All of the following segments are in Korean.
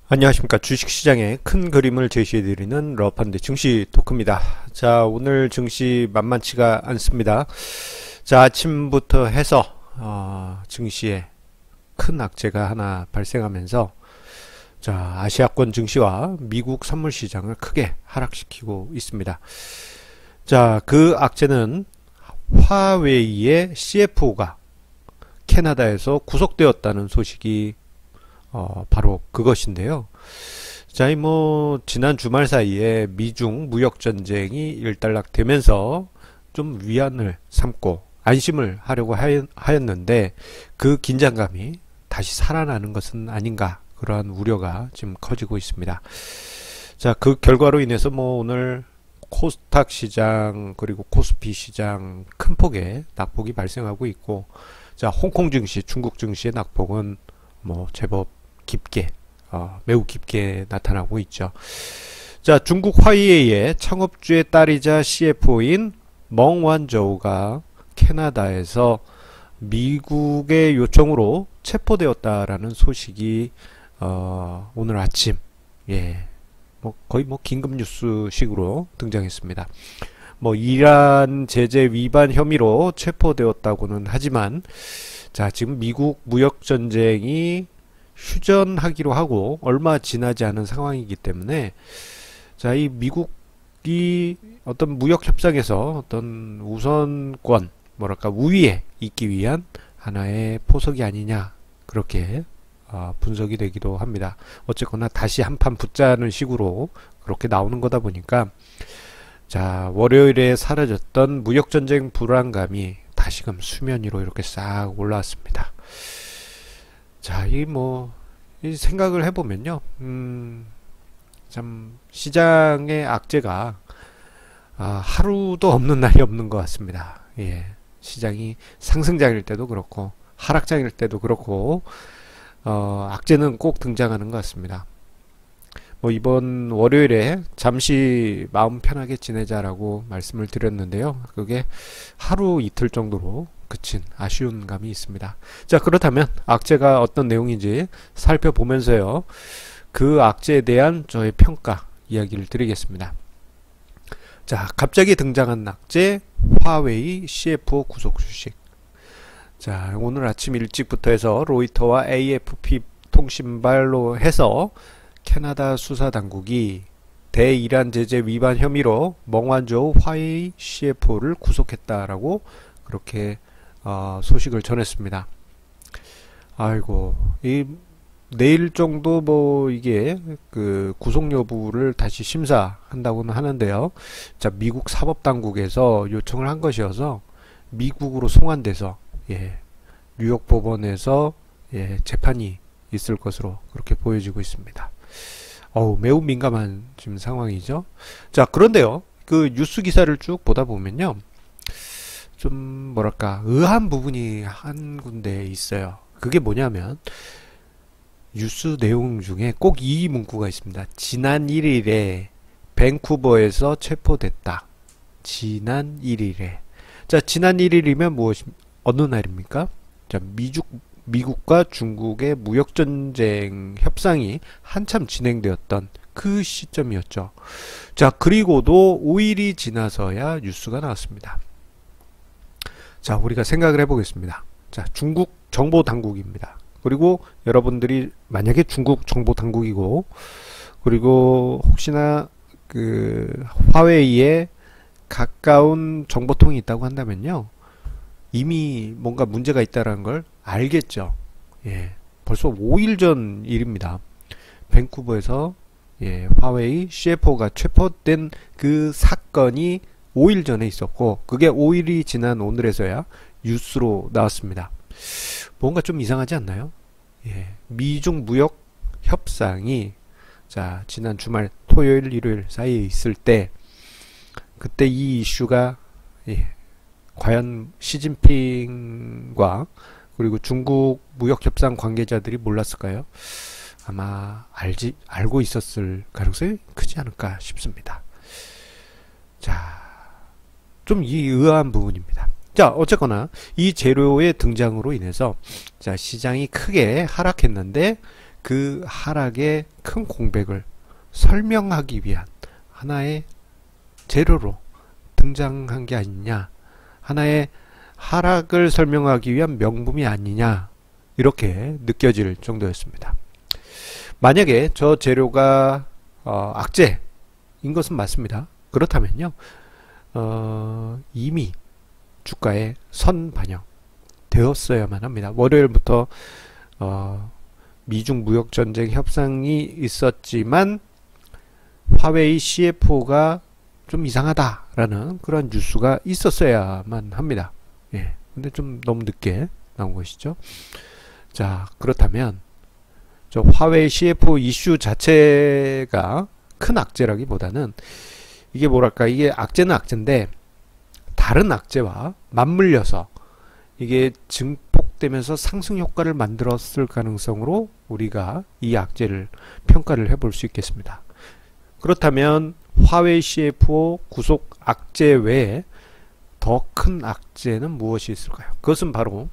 안녕하십니까. 주식시장의 큰 그림을 제시해드리는 러펀드 증시 토크입니다. 자, 오늘 증시 만만치가 않습니다. 자, 아침부터 해서 증시에 큰 악재가 하나 발생하면서 자, 아시아권 증시와 미국 선물시장을 크게 하락시키고 있습니다. 자, 그 악재는 화웨이의 CFO가 캐나다에서 구속되었다는 소식이 바로 그것인데요. 자, 지난 주말 사이에 미중 무역 전쟁이 일단락되면서 좀 위안을 삼고 안심을 하려고 하였는데 그 긴장감이 다시 살아나는 것은 아닌가, 그러한 우려가 지금 커지고 있습니다. 자, 그 결과로 인해서 오늘 코스닥 시장 그리고 코스피 시장 큰 폭의 낙폭이 발생하고 있고, 자, 홍콩 증시, 중국 증시의 낙폭은 제법 깊게, 매우 깊게 나타나고 있죠. 자, 중국 화웨이의 창업주의 딸이자 CFO인 멍완저우가 캐나다에서 미국의 요청으로 체포되었다라는 소식이 오늘 아침, 거의 긴급 뉴스식으로 등장했습니다. 이란 제재 위반 혐의로 체포되었다고는 하지만, 자, 지금 미국 무역 전쟁이 휴전하기로 하고 얼마 지나지 않은 상황이기 때문에, 자, 이 미국이 어떤 무역 협상에서 어떤 우선권, 우위에 있기 위한 하나의 포석이 아니냐, 그렇게 분석이 되기도 합니다. 어쨌거나 다시 한판 붙자는 식으로 그렇게 나오는 거다 보니까, 자, 월요일에 사라졌던 무역 전쟁 불안감이 다시금 수면 위로 이렇게 싹 올라왔습니다. 자, 이 생각을 해보면요, 참 시장의 악재가 하루도 없는 날이 없는 것 같습니다. 예, 시장이 상승장일 때도 그렇고 하락장일 때도 그렇고 악재는 꼭 등장하는 것 같습니다. 이번 월요일에 잠시 마음 편하게 지내자라고 말씀을 드렸는데요, 그게 하루 이틀 정도로 그친 아쉬운 감이 있습니다. 자, 그렇다면 악재가 어떤 내용인지 살펴보면서요, 그 악재에 대한 저의 평가 이야기를 드리겠습니다. 자, 갑자기 등장한 악재, 화웨이 CFO 구속 소식. 자, 오늘 아침 일찍부터 해서 로이터와 AFP 통신발로 해서 캐나다 수사당국이 대이란 제재 위반 혐의로 멍완저우 화웨이 CFO를 구속했다라고 그렇게 소식을 전했습니다. 아이고, 내일 정도 이게 그 구속 여부를 다시 심사한다고는 하는데요. 자, 미국 사법당국에서 요청을 한 것이어서 미국으로 송환돼서, 뉴욕 법원에서 재판이 있을 것으로 그렇게 보여지고 있습니다. 매우 민감한 지금 상황이죠. 자, 그런데요, 그 뉴스 기사를 쭉 보다 보면요, 좀 의아한 부분이 한 군데 있어요. 그게 뭐냐면, 뉴스 내용 중에 꼭 이 문구가 있습니다. 지난 1일에 밴쿠버에서 체포됐다. 지난 1일에. 자, 지난 1일이면 어느 날입니까? 자, 미국과 중국의 무역전쟁 협상이 한참 진행되었던 그 시점이었죠. 자, 그리고도 5일이 지나서야 뉴스가 나왔습니다. 자, 우리가 생각을 해보겠습니다. 자, 중국 정보당국입니다. 그리고 여러분들이 만약에 중국 정보당국이고, 그리고 혹시나 그 화웨이에 가까운 정보통이 있다고 한다면요, 이미 뭔가 문제가 있다는 걸 알겠죠. 벌써 5일 전 일입니다. 밴쿠버에서 화웨이 CFO가 체포된 그 사건이 5일 전에 있었고, 그게 5일이 지난 오늘에서야 뉴스로 나왔습니다. 뭔가 좀 이상하지 않나요? 미중 무역 협상이, 자, 지난 주말 토요일 일요일 사이에 있을 때, 그때 이 이슈가 과연 시진핑과 그리고 중국 무역협상 관계자들이 몰랐을까요? 아마 알고 있었을 가능성이 크지 않을까 싶습니다. 자, 좀 의아한 부분입니다. 자, 어쨌거나 이 재료의 등장으로 인해서, 자, 시장이 크게 하락했는데 그 하락의 큰 공백을 설명하기 위한 하나의 재료로 등장한 게 아니냐, 하나의 하락을 설명하기 위한 명분이 아니냐, 이렇게 느껴질 정도였습니다. 만약에 저 재료가 악재인 것은 맞습니다. 그렇다면요, 이미 주가에 선반영 되었어야만 합니다. 월요일부터 미중 무역전쟁 협상이 있었지만 화웨이 CFO가 좀 이상하다라는 그런 뉴스가 있었어야만 합니다. 예, 근데 좀 너무 늦게 나온 것이죠. 자, 그렇다면 저 화웨이 CFO 이슈 자체가 큰 악재라기보다는 이게 뭐랄까, 이게 악재는 악재인데 다른 악재와 맞물려서 이게 증폭되면서 상승 효과를 만들었을 가능성으로 우리가 이 악재를 평가를 해볼 수 있겠습니다. 그렇다면 화웨이 CFO 구속 악재 외에 더 큰 악재는 무엇이 있을까요? 그것은 바로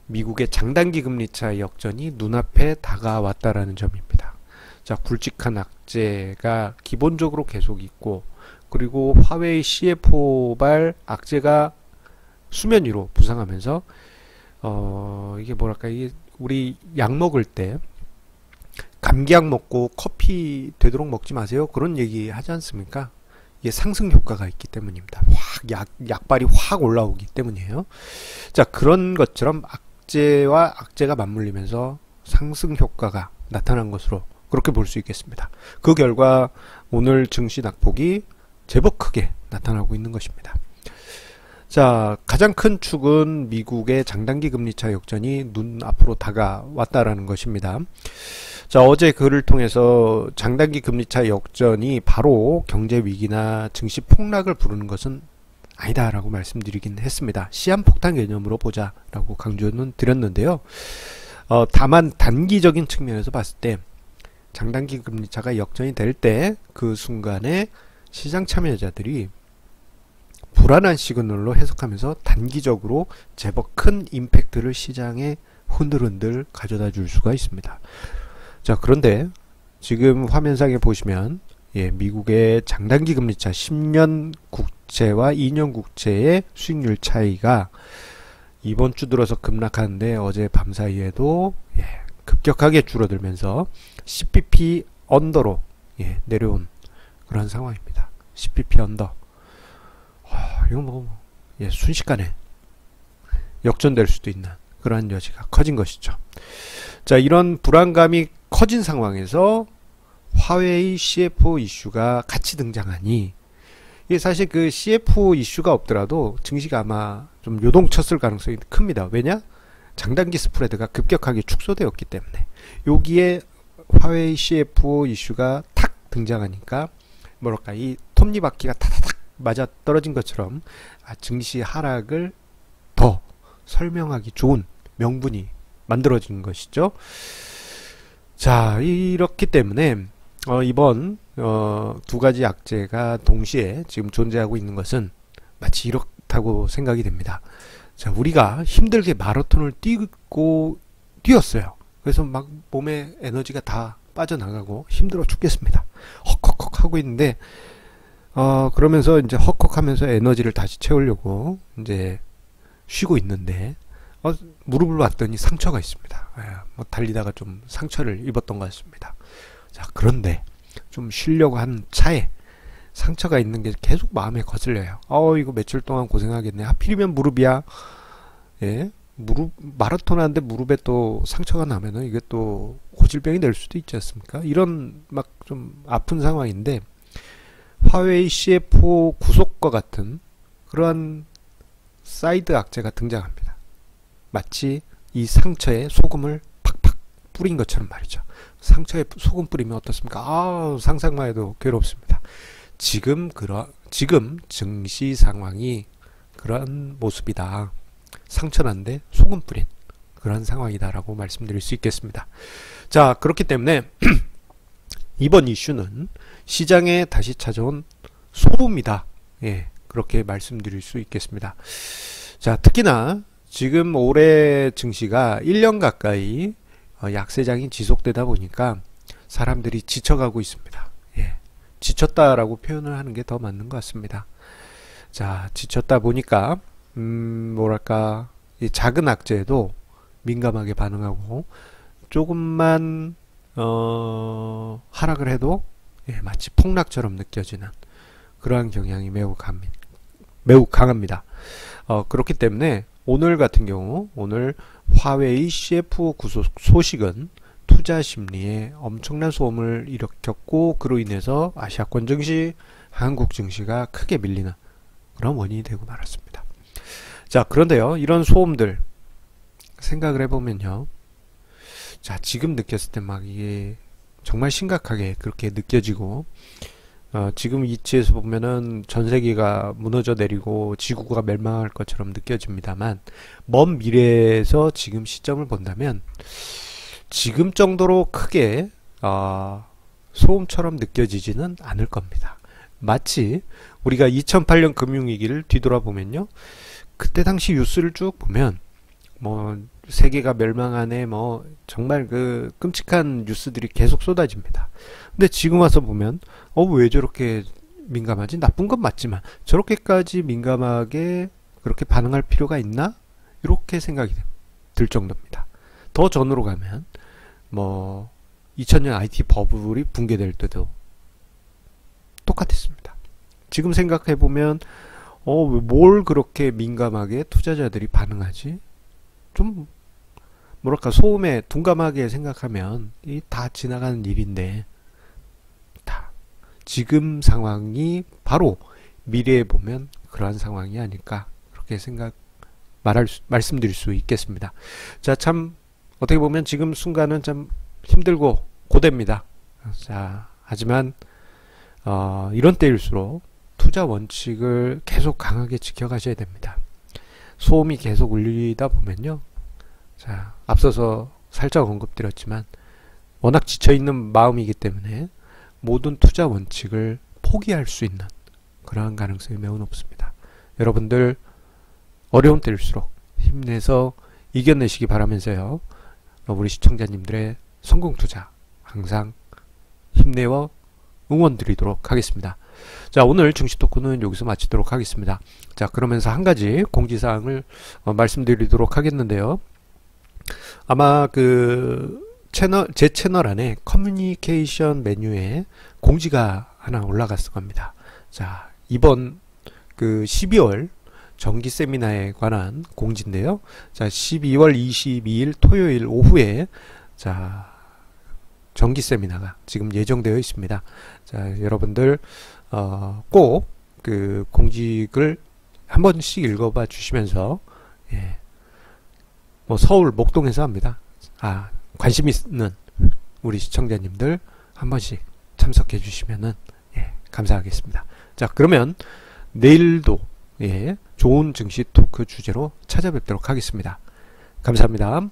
미국의 장단기 금리차 역전이 눈앞에 다가왔다라는 점입니다. 자, 굵직한 악재가 기본적으로 계속 있고, 그리고 화웨이 CFO발 악재가 수면 위로 부상하면서 이게 뭐랄까, 이게 우리 약 먹을 때 감기약 먹고 커피 되도록 먹지 마세요, 그런 얘기 하지 않습니까? 이게 상승 효과가 있기 때문입니다. 약발이 확 올라오기 때문이에요. 자, 그런 것처럼 악재와 악재가 맞물리면서 상승 효과가 나타난 것으로 그렇게 볼 수 있겠습니다. 그 결과 오늘 증시 낙폭이 제법 크게 나타나고 있는 것입니다. 자, 가장 큰 축은 미국의 장단기 금리차 역전이 눈앞으로 다가왔다라는 것입니다. 자, 어제 글을 통해서 장단기 금리차 역전이 바로 경제 위기나 증시 폭락을 부르는 것은 아니다라고 말씀드리긴 했습니다. 시한폭탄 개념으로 보자라고 강조는 드렸는데요. 다만 단기적인 측면에서 봤을 때 장단기 금리차가 역전이 될 때 그 순간에 시장 참여자들이 불안한 시그널로 해석하면서 단기적으로 제법 큰 임팩트를 시장에 흔들흔들 가져다 줄 수가 있습니다. 자, 그런데 지금 화면상에 보시면 미국의 장단기 금리차 10년 국채와 2년 국채의 수익률 차이가 이번 주 들어서 급락하는데 어제 밤 사이에도 급격하게 줄어들면서 10bp 언더로 내려온 그런 상황입니다. 10bp 언더. 이거 뭐 순식간에 역전될 수도 있는 그러한 여지가 커진 것이죠. 자, 이런 불안감이 커진 상황에서 화웨이 CFO 이슈가 같이 등장하니, 이게 사실 그 CFO 이슈가 없더라도 증시가 아마 좀 요동쳤을 가능성이 큽니다. 왜냐? 장단기 스프레드가 급격하게 축소되었기 때문에. 여기에 화웨이 CFO 이슈가 탁 등장하니까 뭐랄까, 이 톱니바퀴가 타다닥 맞아 떨어진 것처럼 증시 하락을 더 설명하기 좋은 명분이 만들어진 것이죠. 자, 이렇기 때문에 이번 두 가지 악재가 동시에 지금 존재하고 있는 것은 마치 이렇다고 생각이 됩니다. 자, 우리가 힘들게 마라톤을 뛰었어요. 그래서 막 몸에 에너지가 다 빠져나가고 힘들어 죽겠습니다. 헉헉헉 하고 있는데 그러면서 이제 헉헉하면서 에너지를 다시 채우려고 이제 쉬고 있는데 무릎을 봤더니 상처가 있습니다. 뭐 달리다가 좀 상처를 입었던 것 같습니다. 자, 그런데 좀 쉬려고 한 차에 상처가 있는 게 계속 마음에 거슬려요. 이거 며칠 동안 고생하겠네. 하필이면 무릎이야. 무릎 마라톤 하는데 무릎에 또 상처가 나면은 이게 또 고질병이 될 수도 있지 않습니까? 이런 막 좀 아픈 상황인데 화웨이 CFO 구속과 같은 그러한 사이드 악재가 등장합니다. 마치 이 상처에 소금을 팍팍 뿌린 것처럼 말이죠. 상처에 소금 뿌리면 어떻습니까? 상상만 해도 괴롭습니다. 지금 증시 상황이 그런 모습이다. 상처난데 소금 뿌린 그런 상황이다라고 말씀드릴 수 있겠습니다. 자, 그렇기 때문에 이번 이슈는 시장에 다시 찾아온 소음이다. 그렇게 말씀드릴 수 있겠습니다. 자, 특히나 지금 올해 증시가 1년 가까이 약세장이 지속되다 보니까 사람들이 지쳐가고 있습니다. 예, 지쳤다라고 표현을 하는 게 더 맞는 것 같습니다. 자, 지쳤다 보니까 뭐랄까, 이 작은 악재에도 민감하게 반응하고 조금만 하락을 해도 마치 폭락처럼 느껴지는 그러한 경향이 매우 강합니다. 그렇기 때문에 오늘 같은 경우, 오늘 화웨이 CFO 구속 소식은 투자 심리에 엄청난 소음을 일으켰고, 그로 인해서 아시아권 증시, 한국 증시가 크게 밀리는 그런 원인이 되고 말았습니다. 자, 그런데요, 이런 소음들 생각을 해보면요, 자, 지금 느꼈을 때 막 이게 정말 심각하게 그렇게 느껴지고, 지금 위치에서 보면은 전 세계가 무너져 내리고 지구가 멸망할 것처럼 느껴집니다만, 먼 미래에서 지금 시점을 본다면 지금 정도로 크게 소음처럼 느껴지지는 않을 겁니다. 마치 우리가 2008년 금융위기를 뒤돌아보면요, 그때 당시 뉴스를 쭉 보면 뭐 세계가 멸망하네, 뭐 정말 그 끔찍한 뉴스들이 계속 쏟아집니다. 근데 지금 와서 보면 왜 저렇게 민감하지? 나쁜 건 맞지만 저렇게까지 민감하게 그렇게 반응할 필요가 있나? 이렇게 생각이 들 정도입니다. 더 전으로 가면 뭐 2000년 IT 버블이 붕괴될 때도 똑같았습니다. 지금 생각해 보면 뭘 그렇게 민감하게 투자자들이 반응하지? 좀 뭐랄까, 소음에 둔감하게 생각하면 이 다 지나가는 일인데, 다 지금 상황이 바로 미래에 보면 그러한 상황이 아닐까, 그렇게 말씀드릴 수 있겠습니다. 자, 참 어떻게 보면 지금 순간은 참 힘들고 고됩니다. 자, 하지만 이런 때일수록 투자 원칙을 계속 강하게 지켜가셔야 됩니다. 소음이 계속 울리다 보면요, 자, 앞서서 살짝 언급드렸지만 워낙 지쳐있는 마음이기 때문에 모든 투자 원칙을 포기할 수 있는 그러한 가능성이 매우 높습니다. 여러분들 어려운 때일수록 힘내서 이겨내시기 바라면서요, 우리 시청자님들의 성공 투자 항상 힘내어 응원 드리도록 하겠습니다. 자, 오늘 증시 토크는 여기서 마치도록 하겠습니다. 자, 그러면서 한 가지 공지사항을 말씀드리도록 하겠는데요. 아마 제 채널 안에 커뮤니케이션 메뉴에 공지가 하나 올라갔을 겁니다. 자, 이번 12월 정기 세미나에 관한 공지인데요. 자, 12월 22일 토요일 오후에 자, 정기 세미나가 지금 예정되어 있습니다. 자, 여러분들 꼭 그 공직을 한 번씩 읽어봐 주시면서, 예, 뭐 서울 목동에서 합니다. 관심 있는 우리 시청자님들 한 번씩 참석해 주시면은 감사하겠습니다. 자, 그러면 내일도 좋은 증시 토크 주제로 찾아뵙도록 하겠습니다. 감사합니다.